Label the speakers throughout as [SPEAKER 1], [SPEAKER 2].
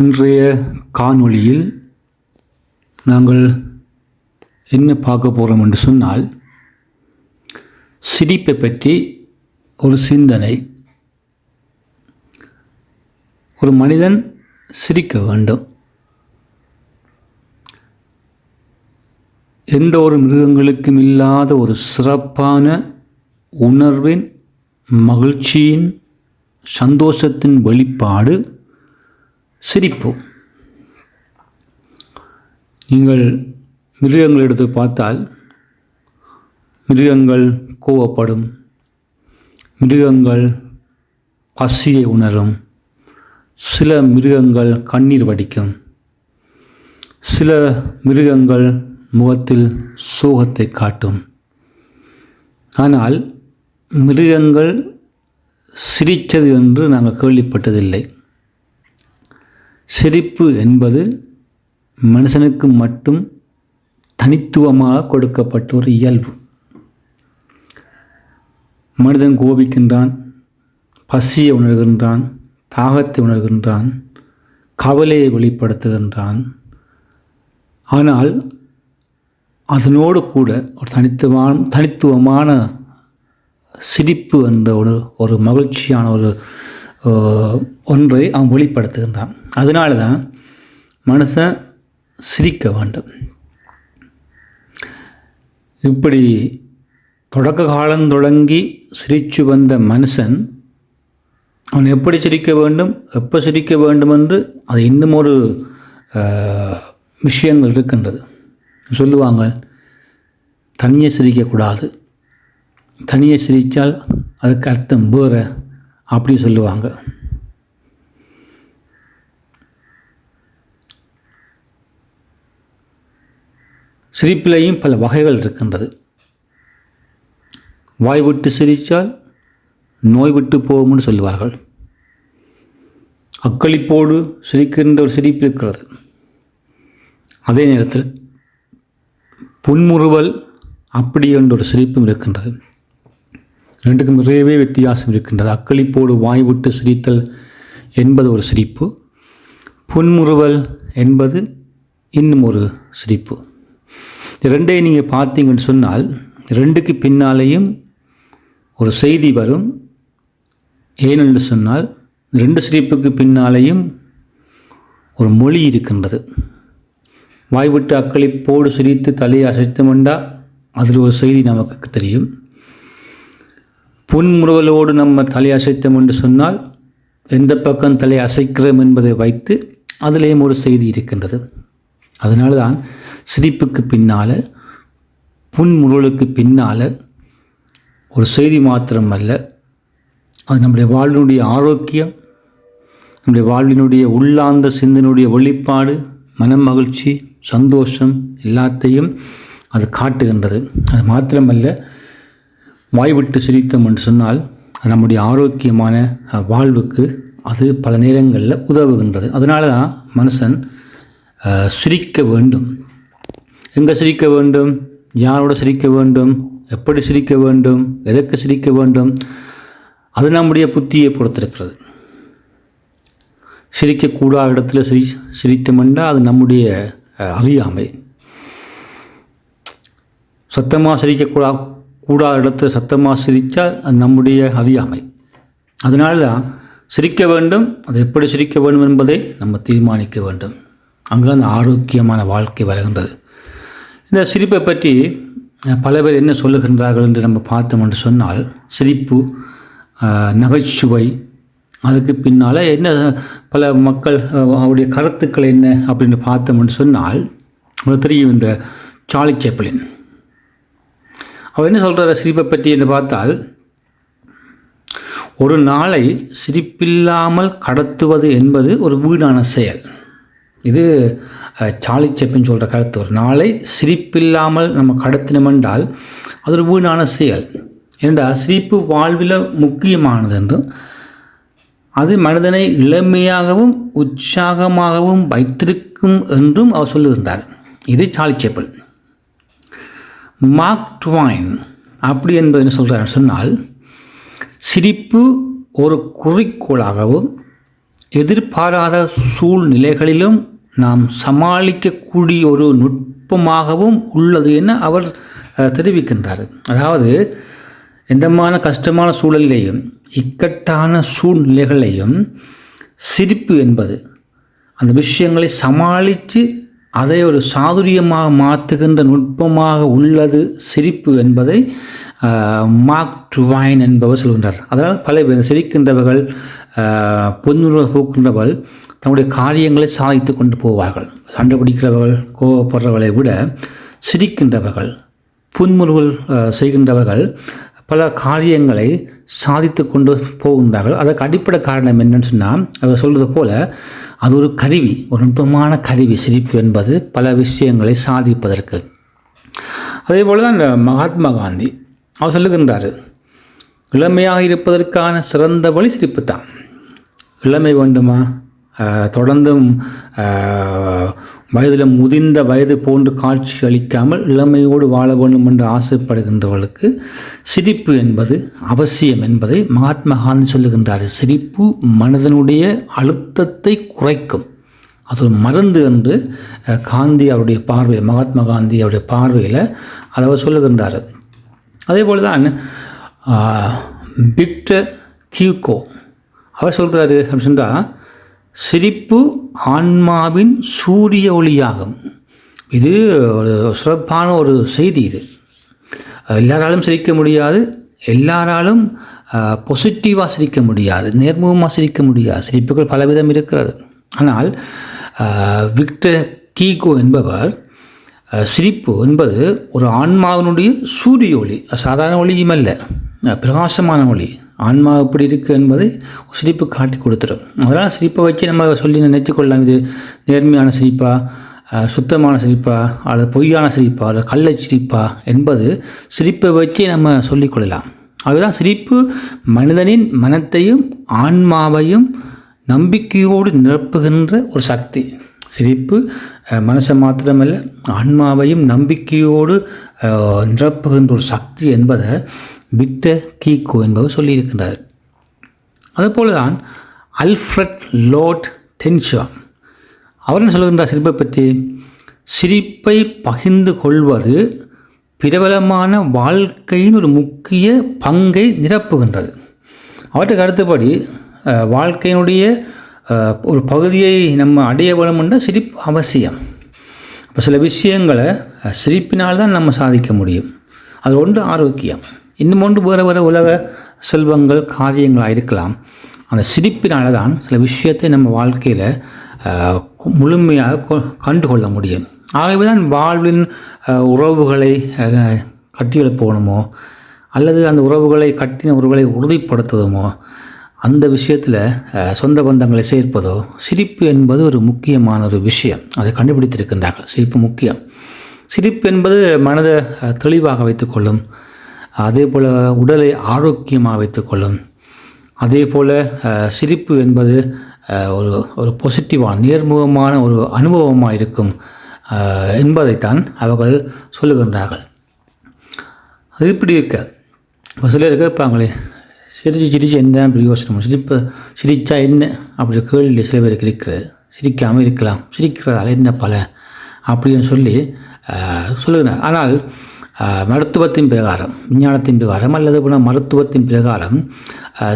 [SPEAKER 1] இன்றைய காணொளியில் நாங்கள் என்ன பார்க்க போகிறோம் என்று சொன்னால், சிரிப்பை பற்றி ஒரு சிந்தனை. ஒரு மனிதன் சிரிக்க வேண்டும். எந்த ஒரு மிருகங்களுக்கும் இல்லாத ஒரு சிறப்பான உணர்வின், மகிழ்ச்சியின், சந்தோஷத்தின் வெளிப்பாடு சிரிப்பு. நீங்கள் மிருகங்கள் எடுத்து பார்த்தால், மிருகங்கள் கோபப்படும், மிருகங்கள் பசியை உணரும், சில மிருகங்கள் கண்ணீர் வடிக்கும், சில மிருகங்கள் முகத்தில் சோகத்தை காட்டும். ஆனால் மிருகங்கள் சிரித்தது என்று நாங்கள் கேள்விப்பட்டதில்லை. சிரிப்பு என்பது மனுஷனுக்கு மட்டும் தனித்துவமாக கொடுக்கப்பட்ட ஒரு இயல்பு. மனிதன் கோபிக்கின்றான், பசியை உணர்கின்றான், தாகத்தை உணர்கின்றான், கவலையை வெளிப்படுத்துகின்றான். ஆனால் அதனோடு கூட ஒரு தனித்துவமான சிரிப்பு என்ற ஒரு மகிழ்ச்சியான ஒன்றை அவன் வெளிப்படுத்துகின்றான். அதனால தான் மனுஷன் சிரிக்க வேண்டும். இப்படி தொடக்க காலம் தொடங்கி சிரித்து வந்த மனுஷன் அவன் எப்படி சிரிக்க வேண்டும், எப்போ சிரிக்க வேண்டும் என்று அது இன்னும் ஒரு விஷயங்கள் இருக்கின்றது. சொல்லுவாங்க, தனியே சிரிக்கக்கூடாது, தனியே சிரித்தால் அதுக்கு அர்த்தம் வேறு அப்படி சொல்லுவாங்க. சிரிப்பிலையும் பல வகைகள் இருக்கின்றது. வாய் விட்டு சிரித்தால் நோய் விட்டு போகும்னு சொல்லுவார்கள். அக்களிப்போடு சிரிக்கின்ற ஒரு சிரிப்பு இருக்கிறது. அதே நேரத்தில் புன்முறுவல் அப்படி என்ற ஒரு சிரிப்பும் இருக்கின்றது. ரெண்டுக்கும் நிறையவே வித்தியாசம் இருக்கின்றது. அக்களிப்போடு வாய் விட்டு சிரித்தல் என்பது ஒரு சிரிப்பு, புன்முறுவல் என்பது இன்னும் ஒரு சிரிப்பு. ரெண்டையும் நீங்கள் பார்த்தீங்கன்னு சொன்னால், ரெண்டுக்கு பின்னாலேயும் ஒரு செய்தி வரும். ஏனென்று சொன்னால், ரெண்டு சிரிப்புக்கு பின்னாலேயும் ஒரு மொழி இருக்கின்றது. வாய்விட்டு அக்களிப்போடு சிரித்து தலையை அசைத்தமெண்டா அதில் ஒரு செய்தி நமக்கு தெரியும். புன்முறுவலோடு நம்ம தலை அசைத்தோம் என்று சொன்னால், எந்த பக்கம் தலை அசைக்கிறோம் என்பதை வைத்து அதிலேயும் ஒரு செய்தி இருக்கின்றது. அதனால தான் சிரிப்புக்கு பின்னால், புன்முறுவலுக்கு பின்னால் ஒரு செய்தி மாத்திரம் அல்ல, அது நம்முடைய வாழ்வினுடைய ஆரோக்கியம், நம்முடைய வாழ்வினுடைய உள்ளார்ந்த சிந்தனுடைய வெளிப்பாடு, மனமகிழ்ச்சி, சந்தோஷம் எல்லாத்தையும் அது காட்டுகின்றது. அது மாத்திரமல்ல, வாய்விட்டு சிரித்தோம் என்று சொன்னால் அது நம்முடைய ஆரோக்கியமான வாழ்வுக்கு அது பல நேரங்களில் உதவுகின்றது. அதனால தான் மனுஷன் சிரிக்க வேண்டும். எங்கே சிரிக்க வேண்டும், யாரோட சிரிக்க வேண்டும், எப்படி சிரிக்க வேண்டும், எதற்கு சிரிக்க வேண்டும், அது நம்முடைய புத்தியை பொறுத்திருக்கிறது. சிரிக்கக்கூடாத இடத்துல சிரித்தோம்னா அது நம்முடைய அறியாமை. சத்தமாக சிரிக்கக்கூடாத இடத்துல சத்தமாக சிரித்தால் அது நம்முடைய அறியாமை. அதனால தான் சிரிக்க வேண்டும், அது எப்படி சிரிக்க வேண்டும் என்பதை நம்ம தீர்மானிக்க வேண்டும். அங்கே அந்த ஆரோக்கியமான வாழ்க்கை வருகின்றது. இந்த சிரிப்பை பற்றி பல பேர் என்ன சொல்லுகின்றார்கள் என்று நம்ம பார்த்தோம் என்று சொன்னால், சிரிப்பு, நகைச்சுவை, அதுக்கு பின்னால் என்ன பல மக்கள் அவருடைய கருத்துக்கள் என்ன அப்படின்னு பார்த்தோம் என்று சொன்னால், தெரியும் இந்த சார்லி சாப்ளின் அவர் என்ன சொல்கிறார் சிரிப்பை பற்றி என்று பார்த்தால், ஒரு நாளை சிரிப்பில்லாமல் கடத்துவது என்பது ஒரு வீணான செயல். இது சார்லி சாப்ளின் சொல்கிற கருத்து. ஒரு நாளை சிரிப்பில்லாமல் நம்ம கடத்தினோம் என்றால் அது ஒரு வீணான செயல். ஏனென்றால் சிரிப்பு வாழ்வில் முக்கியமானது என்றும், அது மனிதனை இளமையாகவும் உற்சாகமாகவும் வைத்திருக்கும் என்றும் அவர் சொல்லுகின்றார். இது சார்லி சாப்ளின். மார்க் ட்வைன் அப்படி என்பது என்ன சொல்கிறார் சொன்னால், சிரிப்பு ஒரு குறிக்கோளாகவும் எதிர்பாராத சூழ்நிலைகளிலும் நாம் சமாளிக்கக்கூடிய ஒரு நுட்பமாகவும் உள்ளது என அவர் தெரிவிக்கின்றார். அதாவது எந்தமான கஷ்டமான சூழலிலேயும் இக்கட்டான சூழ்நிலைகளையும் சிரிப்பு என்பது அந்த விஷயங்களை சமாளித்து அதை ஒரு சாதுரியமாக மாற்றுகின்ற நுட்பமாக உள்ளது சிரிப்பு என்பதை மார்க் ட்வைன் என்பவர் சொல்கின்றார். அதனால் பல பேர் சிரிக்கின்றவர்கள் புன்முறுவல் பூக்கின்றவர்கள் தன்னுடைய காரியங்களை சாதித்து கொண்டு போவார்கள். சண்டை பிடிக்கிறவர்கள் கோபப்படுறவர்களை விட சிரிக்கின்றவர்கள் புன்முறுவல் செய்கின்றவர்கள் பல காரியங்களை சாதித்து கொண்டு போகின்றார்கள். அதற்கு அடிப்படை காரணம் என்னன்னு சொன்னால், அவர் சொல்வது போல அது ஒரு கருவி, ஒரு நுட்பமான கருவி சிரிப்பு என்பது பல விஷயங்களை சாதிப்பதற்கு. அதே போல தான் இந்த மகாத்மா காந்தி அவர் சொல்லுகின்றார், இளமையாக இருப்பதற்கான சிறந்த வழி சிரிப்பு தான். இளமை வேண்டுமா, தொடர்ந்தும் வயதில் முதிர்ந்த வயது போன்று காட்சி அளிக்காமல் இளமையோடு வாழ வேண்டும் என்று ஆசைப்படுகின்றவர்களுக்கு சிரிப்பு என்பது அவசியம் என்பதை மகாத்மா காந்தி சொல்லுகின்றார். சிரிப்பு மனிதனுடைய அழுத்தத்தை குறைக்கும், அது ஒரு மருந்து என்று காந்தி அவருடைய பார்வையில், மகாத்மா காந்தி அவருடைய பார்வையில் அதை அவர் சொல்லுகின்றார். அதே போல் தான் விக்டர் ஹியூகோ அவர் சொல்கிறாரு அப்படின்னு சொன்னால், சிரிப்பு ஆன்மாவின் சூரிய ஒளியாகும். இது ஒரு சிறப்பான ஒரு செய்தி. இது எல்லாராலும் சிரிக்க முடியாது, எல்லாராலும் பாசிட்டிவாக சிரிக்க முடியாது, நேர்முகமாக சிரிக்க முடியாது. சிரிப்புகள் பலவிதம் இருக்கிறது. ஆனால் விக்டர் ஹியூகோ என்பவர் சிரிப்பு என்பது ஒரு ஆன்மாவினுடைய சூரிய ஒளி, சாதாரண ஒளியும் அல்ல, பிரகாசமான ஒளி. ஆன்மா எப்படி இருக்குது என்பதை சிரிப்பு காட்டி கொடுத்துரும். அதனால் சிரிப்பை வச்சு நம்ம சொல்லி நினைத்து கொள்ளலாம், இது நேர்மையான சிரிப்பா, சுத்தமான சிரிப்பா, அல்லது பொய்யான சிரிப்பா, அல்லது கள்ள சிரிப்பா என்பது சிரிப்பை வச்சு நம்ம சொல்லிக்கொள்ளலாம். அதுதான் சிரிப்பு மனிதனின் மனத்தையும் ஆன்மாவையும் நம்பிக்கையோடு நிரப்புகின்ற ஒரு சக்தி. சிரிப்பு மனசை மாத்திரமல்ல, ஆன்மாவையும் நம்பிக்கையோடு நிரப்புகின்ற ஒரு சக்தி என்பதை விக்டர் ஹியூகோ என்பவர் சொல்லியிருக்கின்றார். அதுபோல தான் அல்ஃப்ரெட் லார்ட் டென்ஷா அவர் என்ன சொல்கின்றார் சிரிப்பை பற்றி, சிரிப்பை பகிர்ந்து கொள்வது பிரபலமான வாழ்க்கையின் ஒரு முக்கிய பங்கை நிரப்புகின்றது. அவற்றை கருத்துப்படி வாழ்க்கையினுடைய ஒரு பகுதியை நம்ம அடைய வேண்டும் என்ற சிரிப்பு அவசியம். இப்போ சில விஷயங்களை சிரிப்பினால் தான் நம்ம சாதிக்க முடியும். அது ஒன்று ஆரோக்கியம், இன்னும் ஒன்று வேறு வேறு உலக செல்வங்கள் காரியங்களாக இருக்கலாம். அந்த சிரிப்பினால தான் சில விஷயத்தை நம்ம வாழ்க்கையில் முழுமையாக கண்டுகொள்ள முடியும். ஆகவே தான் வாழ்வின் உறவுகளை கட்டியெழுப்பணுமோ அல்லது அந்த உறவுகளை கட்டின உறவுகளை உறுதிப்படுத்துவதுமோ, அந்த விஷயத்தில் சொந்த பந்தங்களை சேர்ப்பதோ, சிரிப்பு என்பது ஒரு முக்கியமான ஒரு விஷயம். அதை கண்டுபிடித்திருக்கின்றார்கள். சிரிப்பு முக்கியம். சிரிப்பு என்பது மனதை தெளிவாக வைத்துக்கொள்ளும், அதே போல் உடலை ஆரோக்கியமாக வைத்துக்கொள்ளும். அதே போல் சிரிப்பு என்பது ஒரு பாசிட்டிவான நேர்முகமான ஒரு அனுபவமாக இருக்கும் என்பதைத்தான் அவர்கள் சொல்லுகின்றார்கள். அது இப்படி இருக்க இப்போ சிலர் கேட்பாங்களே, சிரிச்சு என்ன அப்படி யோசனை, சிரித்தா என்ன அப்படி கேள்வி சில பேருக்கு இருக்கிறது. சிரிக்காமல் இருக்கலாம், சிரிக்கிறதால என்ன பல அப்படின்னு சொல்லி சொல்லுகிறார். ஆனால் மருத்துவத்தின் பிரகாரம், விஞ்ஞானத்தின் பிரகாரம் அல்லது மருத்துவத்தின் பிரகாரம்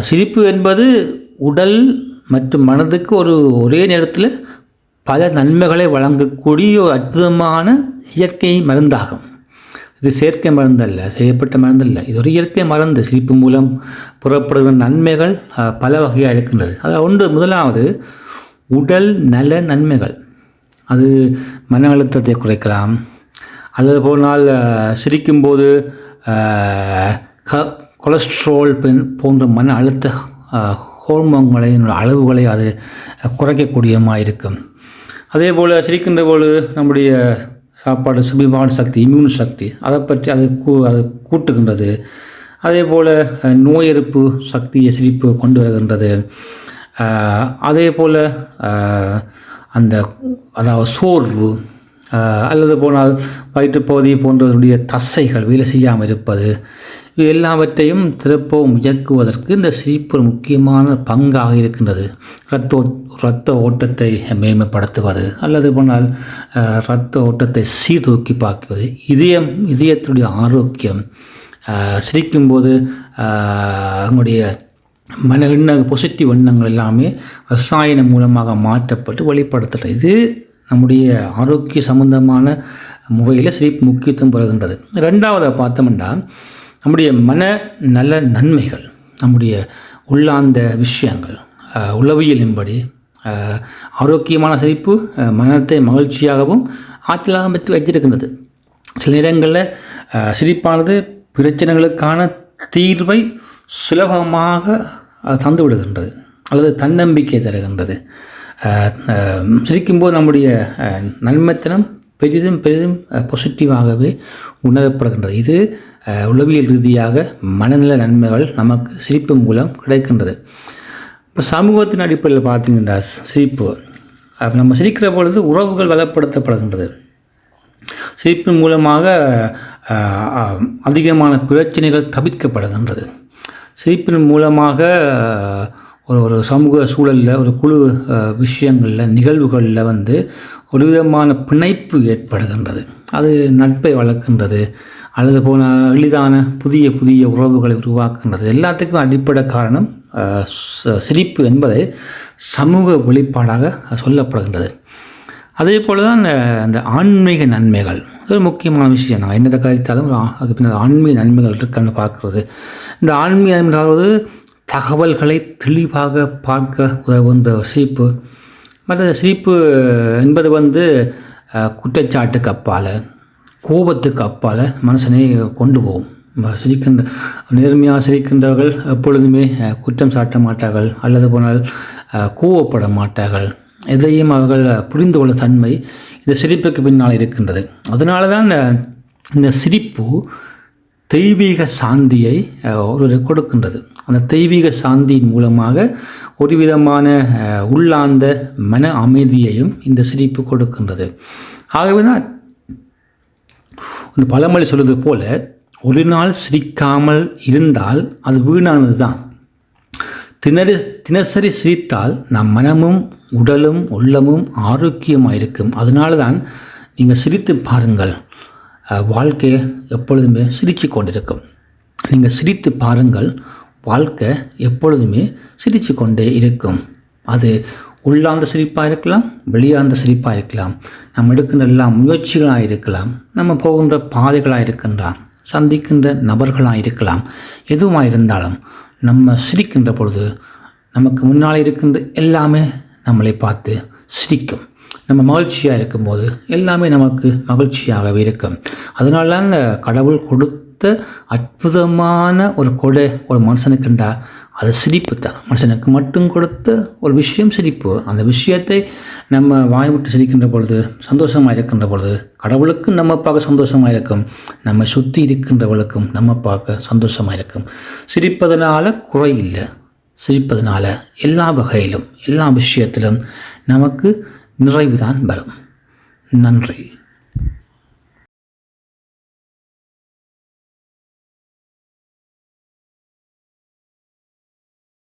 [SPEAKER 1] சிரிப்பு என்பது உடல் மற்றும் மனதுக்கு ஒரே நேரத்தில் பல நன்மைகளை வழங்கக்கூடிய ஒரு அற்புதமான இயற்கை மருந்தாகும். இது செயற்கை மருந்தல்ல, செய்யப்பட்ட மருந்தல்ல, இது ஒரு இயற்கை மருந்து. சிரிப்பு மூலம் புறப்படுகிற நன்மைகள் பல வகையாக இருக்கின்றது. அது முதலாவது உடல் நல நன்மைகள். அது மன அழுத்தத்தை குறைக்கலாம், அல்லது போனால் சிரிக்கும்போது கொலஸ்ட்ரால் போன்ற மன அழுத்த ஹோர்மோன்களின் அளவுகளை அது குறைக்கக்கூடியமாக இருக்கும். அதே போல் சிரிக்கின்ற போது நம்முடைய சாப்பாடு சுபிமான சக்தி, இம்யூன் சக்தி, அதை பற்றி அது கூட்டுகின்றது. அதே போல் நோய் எதிர்ப்பு சக்தியை சிரிப்பு கொண்டு வருகின்றது. அதே போல் அதாவது சோர்வு அல்லது போனால் வயிற்றுப்பகுதி போன்றவருடைய தசைகள் வேலை செய்யாமல் இருப்பது, இது எல்லாவற்றையும் திருப்பவும் இயக்குவதற்கு இந்த சிரிப்பு ஒரு முக்கியமான பங்காக இருக்கின்றது. இரத்த ஓட்டத்தை மேம்படுத்துவது அல்லது போனால் இரத்த ஓட்டத்தை சீர்தூக்கி பார்க்குவது, இதயத்துடைய ஆரோக்கியம், சிரிக்கும்போது நம்முடைய பாசிட்டிவ் எண்ணங்கள் எல்லாமே ரசாயனம் மூலமாக மாற்றப்பட்டு வெளிப்படுத்துகிறது. இது நம்முடைய ஆரோக்கிய சம்பந்தமான முறையில் சிரிப்பு முக்கியத்துவம் பெறுகின்றது. ரெண்டாவது பார்த்தோம்னா நம்முடைய நல்ல நன்மைகள், நம்முடைய உள்ளார்ந்த விஷயங்கள், உளவியலின்படி ஆரோக்கியமான சிரிப்பு மனத்தை மகிழ்ச்சியாகவும் ஆற்றலாகவும் பெற்று வைத்திருக்கின்றது. சில நேரங்களில் சிரிப்பானது பிரச்சனைகளுக்கான தீர்வை சுலபமாக தந்து விடுகின்றது அல்லது தன்னம்பிக்கை தருகின்றது. சிரிக்கும்போது நம்முடைய நன்மைத்தனம் பெரிதும் பாசிட்டிவாகவே உணரப்படுகின்றது. இது உளவியல் ரீதியாக மனநல நன்மைகள் நமக்கு சிரிப்பு மூலம் கிடைக்கின்றது. இப்போ சமூகத்தின் அடிப்படையில் பார்த்தீங்கன்னா சிரிப்பு நம்ம சிரிக்கிற பொழுது உறவுகள் வளப்படுத்தப்படுகின்றது. சிரிப்பின் மூலமாக அதிகமான பிரச்சனைகள் தவிர்க்கப்படுகின்றது. சிரிப்பின் மூலமாக ஒரு சமூக சூழலில் ஒரு குழு விஷயங்களில் நிகழ்வுகளில் ஒரு விதமான பிணைப்பு ஏற்படுகின்றது. அது நட்பை வளர்க்கின்றது அல்லது போன எளிதான புதிய உறவுகளை உருவாக்குகின்றது. எல்லாத்துக்கும் அடிப்படை காரணம் சிரிப்பு என்பதை சமூக வெளிப்பாடாக சொல்லப்படுகின்றது. அதே போல் தான் அந்த ஆன்மீக நன்மைகள், அது முக்கியமான விஷயம். நான் என்னதை கருத்தாலும் அதுக்கு பின்னர் ஆன்மீக நன்மைகள் இருக்குன்னு பார்க்குறது. இந்த ஆன்மீக நன்மைகள் தகவல்களை தெளிவாக பார்க்க உதவுகின்ற சிரிப்பு. மற்ற சிரிப்பு என்பது குற்றச்சாட்டுக்கு அப்பால், கோபத்துக்கு அப்பால் மனுஷனை கொண்டு போகும். நேர்மையாக சிரிக்கின்றவர்கள் எப்பொழுதுமே குற்றம் சாட்ட மாட்டார்கள் அல்லது போனால் கோவப்பட மாட்டார்கள். எதையும் அவர்கள் புரிந்து கொள்ள தன்மை இந்த சிரிப்புக்கு பின்னால் இருக்கின்றது. அதனால தான் இந்த சிரிப்பு தெய்வீக சாந்தியை ஒரு கொடுக்கின்றது. அந்த தெய்வீக சாந்தியின் மூலமாக ஒரு விதமான உள்ளார்ந்த மன அமைதியையும் இந்த சிரிப்பு கொடுக்கின்றது. ஆகவே தான் இந்த பழமொழி சொல்வது போல, ஒரு நாள் சிரிக்காமல் இருந்தால் அது வீணானது தான். தினசரி சிரித்தால் நம் மனமும் உடலும் உள்ளமும் ஆரோக்கியமாக இருக்கும். அதனால தான் நீங்கள் சிரித்து பாருங்கள், வாழ்க்கையை எப்பொழுதுமே சிரித்து கொண்டிருக்கும். நீங்கள் சிரித்து பாருங்கள், வாழ்க்கை எப்பொழுதுமே சிரித்து கொண்டே இருக்கும். அது உள்ளார்ந்த சிரிப்பாக இருக்கலாம், வெளியார்ந்த சிரிப்பாக இருக்கலாம், நம்ம எடுக்கின்ற எல்லா முயற்சிகளாக இருக்கலாம், நம்ம போகின்ற பாதைகளாக இருக்கின்றான், சந்திக்கின்ற நபர்களாக இருக்கலாம். எதுவாக இருந்தாலும் நம்ம சிரிக்கின்ற பொழுது நமக்கு முன்னால் இருக்கின்ற எல்லாமே நம்மளை பார்த்து சிரிக்கும். நம்ம மகிழ்ச்சியாக இருக்கும்போது எல்லாமே நமக்கு மகிழ்ச்சியாகவே இருக்கும். அதனால தான் கடவுள் கொடுத்த அற்புதமான ஒரு கொடை ஒரு மனுஷனுக்குண்டா அது சிரிப்பு தான். மனுஷனுக்கு மட்டும் கொடுத்த ஒரு விஷயம் சிரிப்பு. அந்த விஷயத்தை நம்ம வாய் விட்டு சிரிக்கின்ற பொழுது, சந்தோஷமாக இருக்கின்ற பொழுது, கடவுளுக்கும் நம்ம பார்க்க சந்தோஷமாக இருக்கும், நம்ம சுற்றி இருக்கின்றவர்களுக்கும் நம்ம பார்க்க சந்தோஷமாக இருக்கும். சிரிப்பதனால குறை இல்லை, சிரிப்பதனால எல்லா வகையிலும் எல்லா விஷயத்திலும் நமக்கு நிறைவுதான் வரும். நன்றி.